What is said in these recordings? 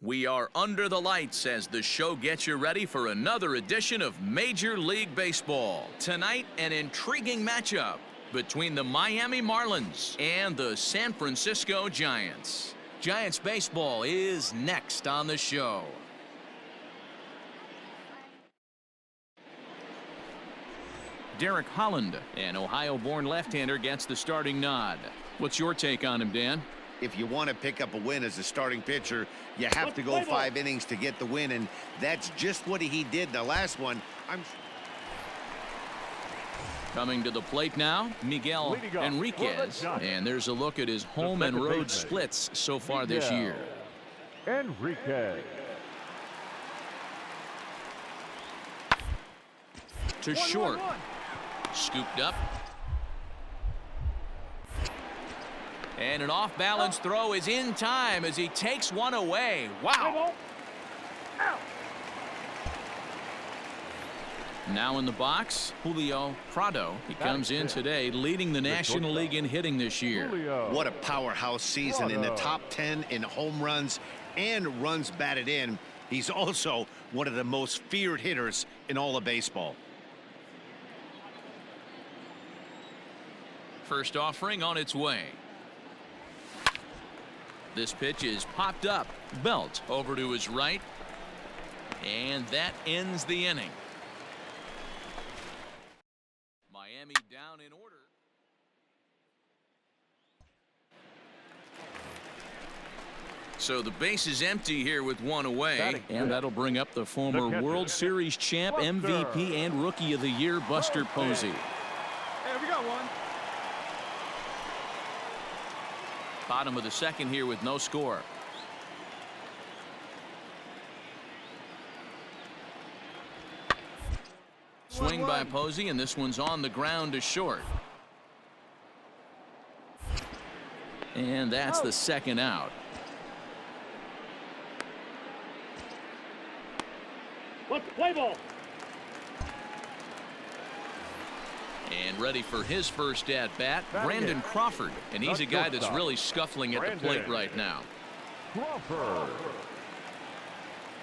We are under the lights as the show gets you ready for another edition of Major League Baseball. Tonight, an intriguing matchup between the Miami Marlins and the San Francisco Giants. Giants baseball is next on the show. Derek Holland, an Ohio-born left-hander, gets the starting nod. What's your take on him, Dan? If you want to pick up a win as a starting pitcher, you have to go 5 innings to get the win, and that's just what he did in the last one. Coming to the plate now, Miguel Enriquez, and there's a look at his home and road splits so far this year. Enriquez. To short. Scooped up. And an off-balance throw is in time as he takes one away. Wow. Now in the box, Julio Prado. He comes in today leading the National League in hitting this year. What a powerhouse season in the top 10 in home runs and runs batted in. He's also one of the most feared hitters in all of baseball. First offering on its way. This pitch is popped up. Belt over to his right. And that ends the inning. Miami down in order. So the base is empty here with one away. And that'll bring up the former World Series champ, MVP, and Rookie of the Year, Buster Posey. Hey, we got one. Bottom of the second here with no score. Swing by Posey, and this one's on the ground to short. And that's the second out. What's the play ball? And ready for his first at-bat, Brandon Crawford. And he's a guy that's really scuffling at the plate right now. Crawford.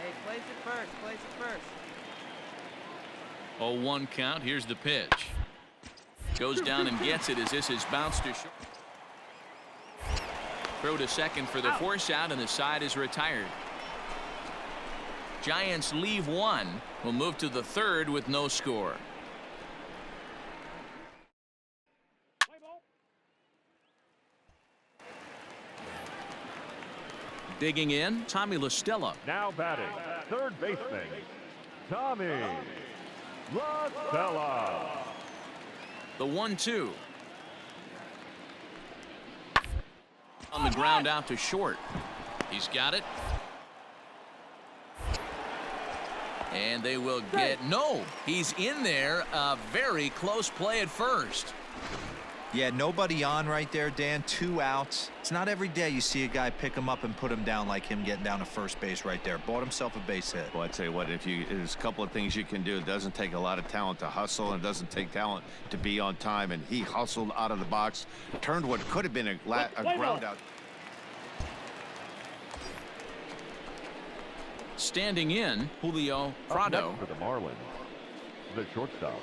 Hey, place it first. Place it first. 0-1 count. Here's the pitch. Goes down and gets it as this is bounced to short. Throw to second for the force out, and the side is retired. Giants leave one. Will move to the third with no score. Digging in, Tommy La Stella. Now batting, third baseman, Tommy La Stella. The 1-2. On the ground out to short. He's got it. And they will get, no, he's in there. A very close play at first. Yeah, nobody on right there, Dan. 2 outs. It's not every day you see a guy pick him up and put him down like him getting down to first base right there. Bought himself a base hit. Well, I'd say what, there's a couple of things you can do. It doesn't take a lot of talent to hustle, and it doesn't take talent to be on time. And he hustled out of the box, turned what could have been a ground out. Standing in, Julio Prado. For the Marlins, the shortstop,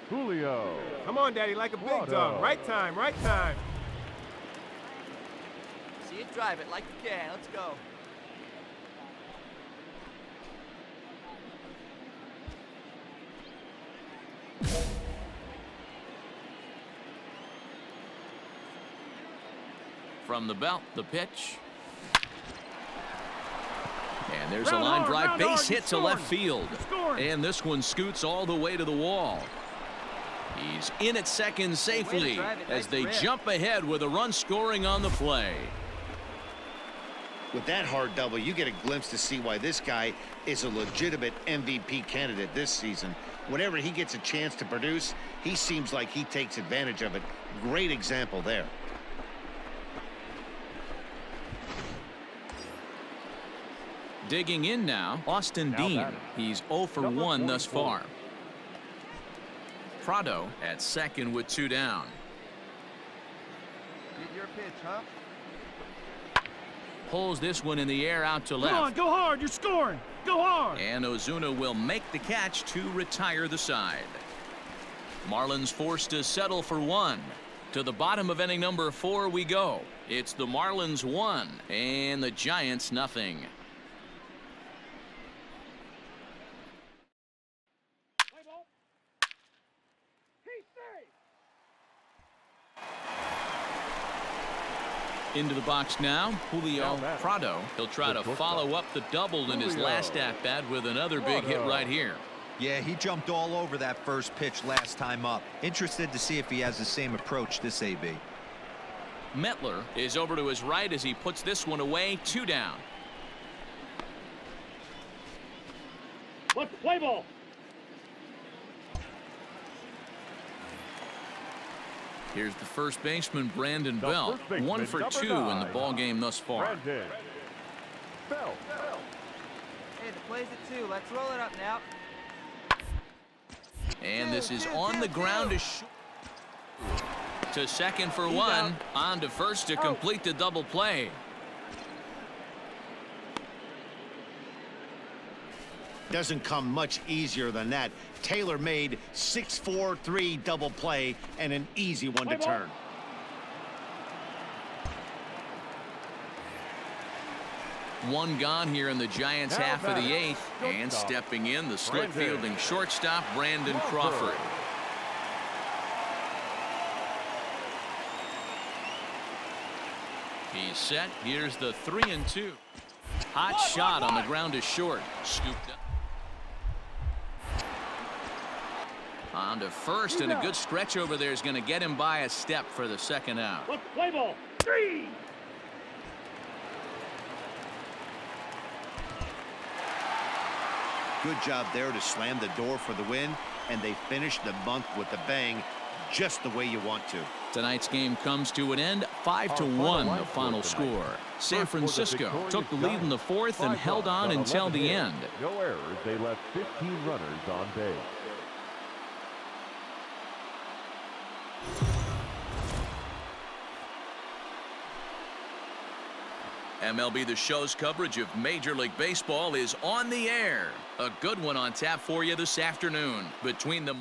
Julio. Come on, Daddy, like a big dog. Right time, right time. See it, drive it like you can. Let's go. From the belt, the pitch. And there's a line drive, base hit to left field. And this one scoots all the way to the wall. He's in at second safely as they jump ahead with a run scoring on the play. With that hard double, you get a glimpse to see why this guy is a legitimate MVP candidate this season. Whenever he gets a chance to produce, he seems like he takes advantage of it. Great example there. Digging in now, Austin Dean. He's 0 for 1 thus far. Prado at second with 2 down. Get your pitch, huh? pulls this one in the air out to left. Come on, go hard. You're scoring. Go hard. And Ozuna will make the catch to retire the side. Marlins forced to settle for one. To the bottom of inning number 4 we go. It's the Marlins 1 and the Giants nothing. Into the box now, Julio Prado. He'll try to follow up the double in his last at-bat with another big hit right here. Yeah, he jumped all over that first pitch last time up. Interested to see if he has the same approach this AB. Metler is over to his right as he puts this one away. 2 down. What's the play ball? Here's the first baseman, Brandon Bell. 1 for 2 in the ball game thus far. Brandon Bell. Hey, the play's at 2. Let's roll it up now. And this is on the ground to second for 1. On to first to complete the double play. Doesn't come much easier than that. Taylor made 6-4-3 double play and an easy one to turn. One gone here in the Giants half of the 8th. And stepping in, the slick fielding shortstop, Brandon Crawford. He's set. Here's the 3-2. Hot shot on the ground is short. Scooped up. On to first, and a good stretch over there is going to get him by a step for the second out. What's the play ball? 3. Good job there to slam the door for the win, and they finished the month with a bang, just the way you want to. Tonight's game comes to an end. 5-1 the final score. San Francisco took the lead in the 4th and held on until the end. No errors. They left 15 runners on base. MLB The Show's coverage of Major League Baseball is on the air. A good one on tap for you this afternoon between the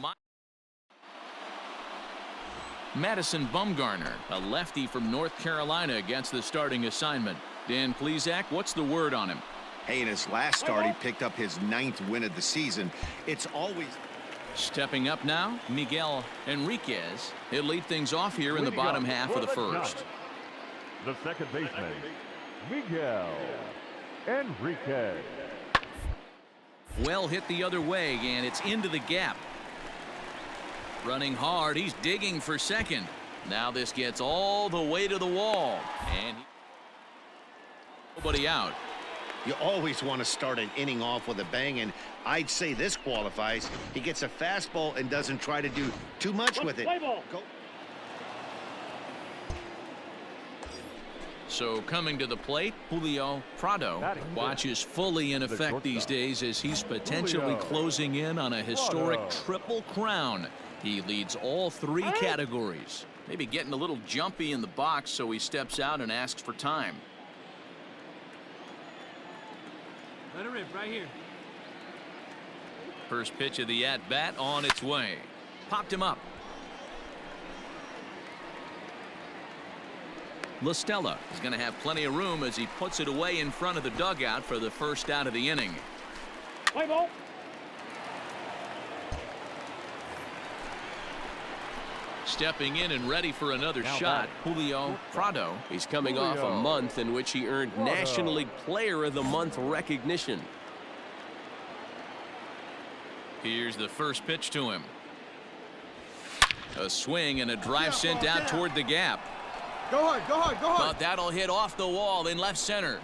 Madison Bumgarner, a lefty from North Carolina, against the starting assignment. Dan Plesac, what's the word on him? Hey, in his last start, he picked up his 9th win of the season. It's always... Stepping up now, Miguel Enriquez. He'll lead things off here in the bottom half of the first. The second baseman, Miguel Enriquez. Well hit the other way, and it's into the gap. Running hard, he's digging for second. Now this gets all the way to the wall, and nobody out. You always want to start an inning off with a bang, and I'd say this qualifies. He gets a fastball and doesn't try to do too much with it. Go. So coming to the plate, Julio Prado. Watch is fully in effect these days as he's potentially closing in on a historic triple crown. He leads all 3 categories. Maybe getting a little jumpy in the box, so he steps out and asks for time. Let her rip right here. First pitch of the at-bat on its way. Popped him up. La Stella is going to have plenty of room as he puts it away in front of the dugout for the first out of the inning. Play ball. Stepping in and ready for another shot, Julio Prado. He's coming off a month in which he earned National League Player of the Month recognition. Here's the first pitch to him. A swing and a drive sent out toward the gap. Go hard, go hard, go hard. But that'll hit off the wall in left center.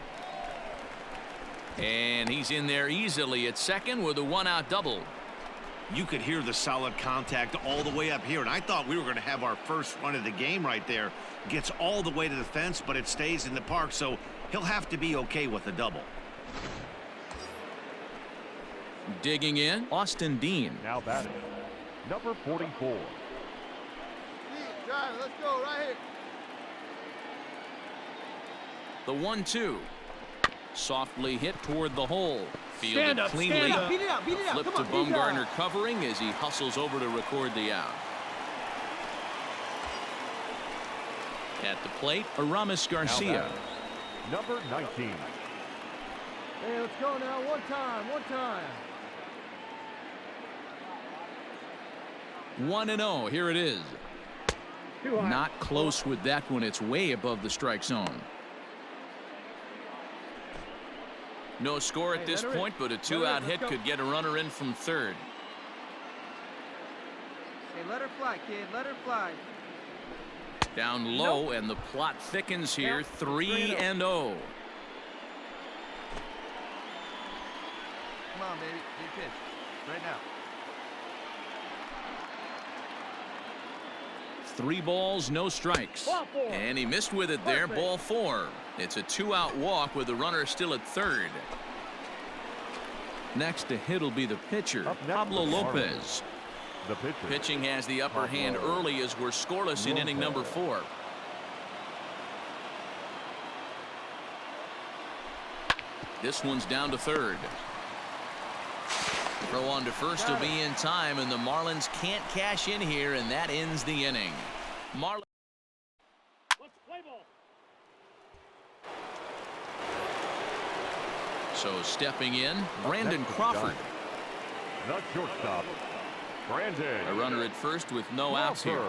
And he's in there easily at second with a 1-out double. You could hear the solid contact all the way up here, and I thought we were going to have our first run of the game right there. Gets all the way to the fence, but it stays in the park, so he'll have to be okay with a double. Digging in, Austin Dean. Now batting, number 44. Drive, let's go right here. The 1-2. Softly hit toward the hole. Fielded Stand up, cleanly. stand up. Beat it out, beat it out. Flip Come to on, beat it out. Bumgarner covering as he hustles over to record the out. At the plate, Aramis Garcia. Number 19. Hey, let's go now. One time, one time. 1-0. Here it is. Too high. Not close with that one. It's way above the strike zone. No score at this point, but a two-out hit could get a runner in from third. Hey, let her fly, kid. Let her fly. Down low, and the plot thickens here. 3-0. Come on, baby. Big pitch. Right now. 3 balls, no strikes. Ball four. And he missed with it there. Ball 4. It's a 2-out walk with the runner still at third. Next to hit will be the pitcher, Up next Pablo for the Marlins. Lopez. The pitcher. Pitching has the upper Pablo hand early as we're scoreless in inning number 4. This one's down to third. Throw on to first will be in time, and the Marlins can't cash in here, and that ends the inning. Marlins. Let's play ball. So stepping in, Brandon Crawford. The shortstop, Brandon. A runner at first with no outs here.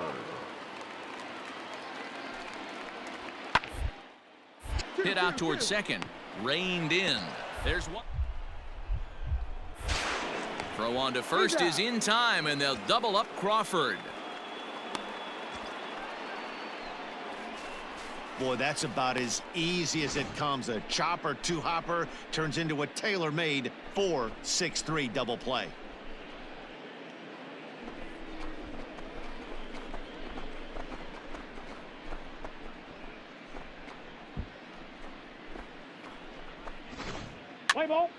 Hit out toward second. Reined in. There's one. Throw on to first is in time, and they'll double up Crawford. Boy, that's about as easy as it comes. A chopper two-hopper turns into a tailor-made 4-6-3 double play. Play ball.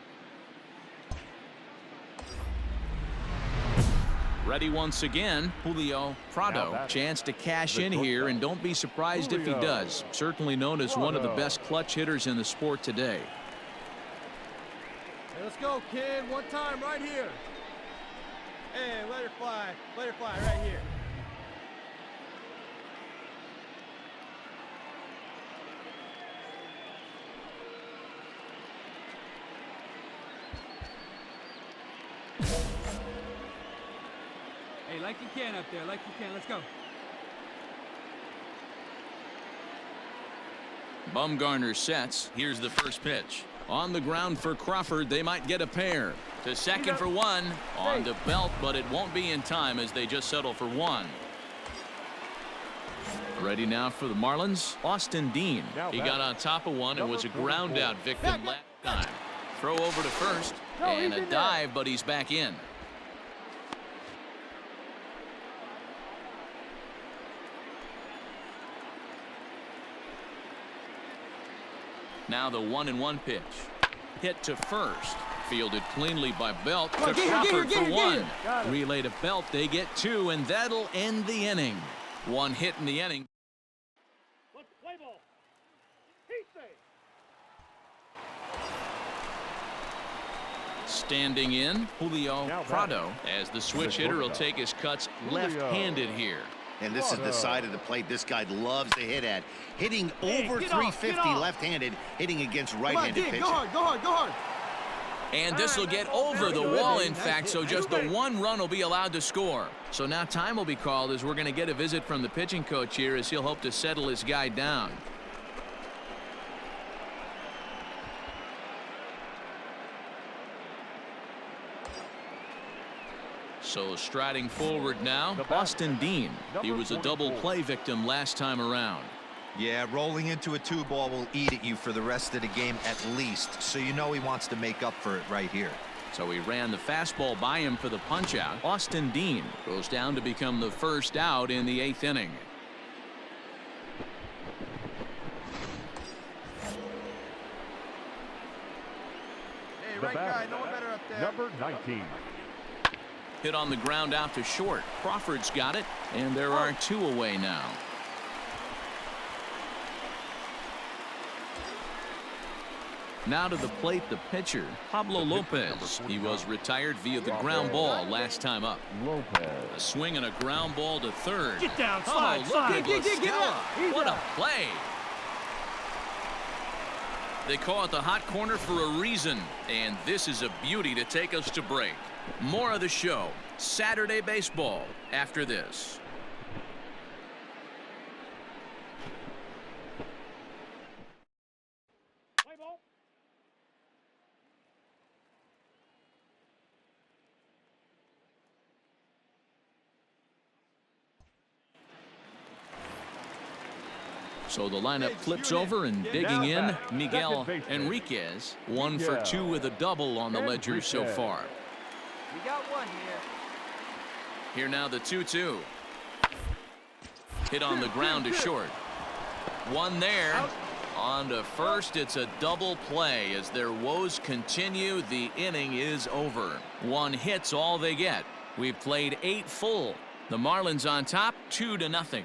Ready once again, Julio Prado. Chance to cash in here, and don't be surprised if he does. Certainly known as one of the best clutch hitters in the sport today. Hey, let's go, kid. One time right here. Hey, let her fly. Let her fly right here. Hey, like you can up there. Like you can. Let's go. Bumgarner sets. Here's the first pitch. On the ground for Crawford. They might get a pair. To second for one. On the belt, but it won't be in time as they just settle for one. Ready now for the Marlins. Austin Dean. He got on top of one and was a ground out victim last time. Throw over to first. And a dive, but he's back in. Now the 1-1 pitch. Hit to first. Fielded cleanly by Belt. To Crawford for one. Relay to Belt. They get two, and that'll end the inning. One hit in the inning. Let's play ball. Standing in, Julio Prado, as the switch hitter will take his cuts left-handed here. And this is the side of the plate this guy loves to hit at. Hitting over 350 left-handed, hitting against right-handed pitching. Go hard, go hard, go hard. And this will get over the wall, in fact, so just the one run will be allowed to score. So now time will be called as we're going to get a visit from the pitching coach here as he'll hope to settle his guy down. So striding forward now, Austin Dean. He was a double play victim last time around. Yeah, rolling into a 2-ball will eat at you for the rest of the game at least, so you know he wants to make up for it right here. So he ran the fastball by him for the punch-out. Austin Dean goes down to become the first out in the 8th inning. Hey, right guy, no one better up there. Number 19. Hit on the ground out to short. Crawford's got it, and there are two away now. Now to the plate, the pitcher, Pablo Lopez. He was retired via the ground ball last time up. Lopez. A swing and a ground ball to third. Get down, Oh, slide, look slide. at Get Listella. up. He's What a up. play. They call it the hot corner for a reason, and this is a beauty to take us to break. More of the show, Saturday Baseball, after this. So the lineup flips over, and digging in, Miguel Enriquez. 1 for 2 with a double on the ledger so far. We got one here. Here now the 2-2. Hit on the ground to short. One there. On to first. It's a double play. As their woes continue, the inning is over. 1 hit's all they get. We've played 8 full. The Marlins on top, 2-0.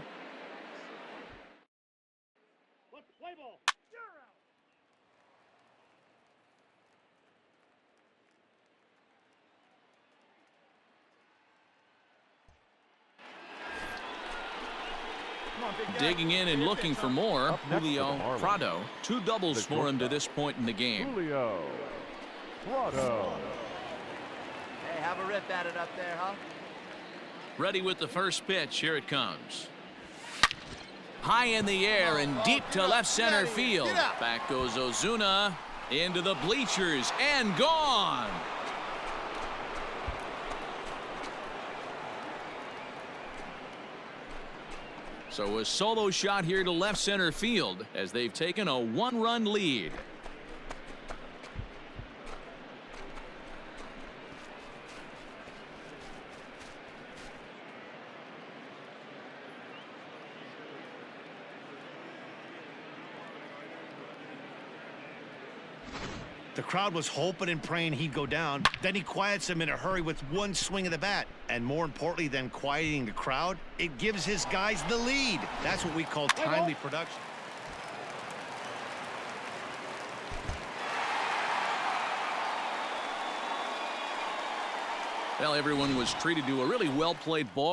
Digging in and looking for more, Julio Prado. 2 doubles for him to this point in the game. Julio Prado. Hey, have a rip at it up there, huh? Ready with the first pitch. Here it comes. High in the air and deep to left center field. Back goes Ozuna into the bleachers and gone. So a solo shot here to left center field as they've taken a 1-run lead. The crowd was hoping and praying he'd go down. Then he quiets them in a hurry with 1 swing of the bat. And more importantly than quieting the crowd, it gives his guys the lead. That's what we call timely production. Well, everyone was treated to a really well-played ball.